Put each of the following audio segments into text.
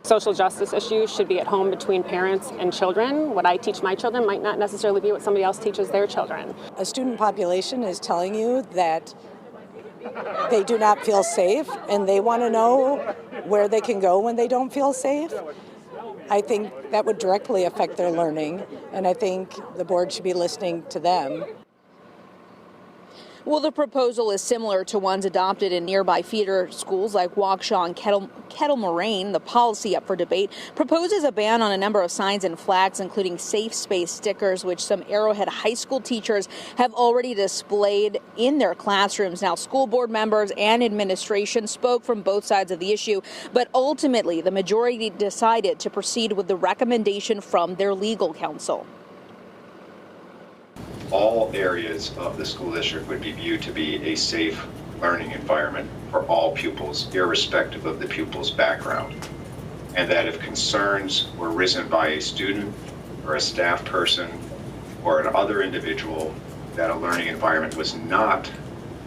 social justice issues should be at home between parents and children. What I teach my children might not necessarily be what somebody else teaches their children. A student population is telling you that they do not feel safe and they want to know where they can go when they don't feel safe. I think that would directly affect their learning, and I think the board should be listening to them. Well, the proposal is similar to ones adopted in nearby feeder schools like Waukesha and Kettle Moraine. The policy up for debate proposes a ban on a number of signs and flags, including safe space stickers, which some Arrowhead High School teachers have already displayed in their classrooms. Now, school board members and administration spoke from both sides of the issue, but ultimately the majority decided to proceed with the recommendation from their legal counsel. All areas of the school district would be viewed to be a safe learning environment for all pupils, irrespective of the pupil's background. And that if concerns were risen by a student or a staff person or an other individual that a learning environment was not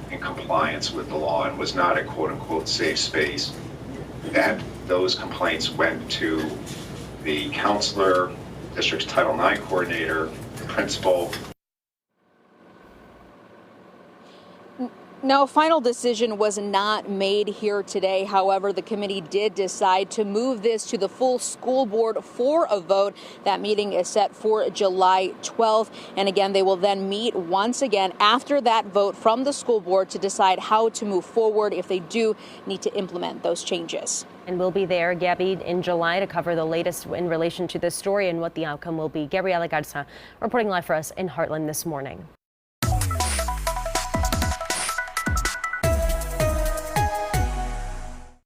in compliance with the law and was not a quote-unquote safe space, that those complaints went to the counselor, district's Title IX coordinator, the principal. Now, a final decision was not made here today. However, the committee did decide to move this to the full school board for a vote. That meeting is set for July 12th. And again, they will then meet once again after that vote from the school board to decide how to move forward if they do need to implement those changes. And we'll be there, Gabby, in July to cover the latest in relation to this story and what the outcome will be. Gabriela Garza reporting live for us in Heartland this morning.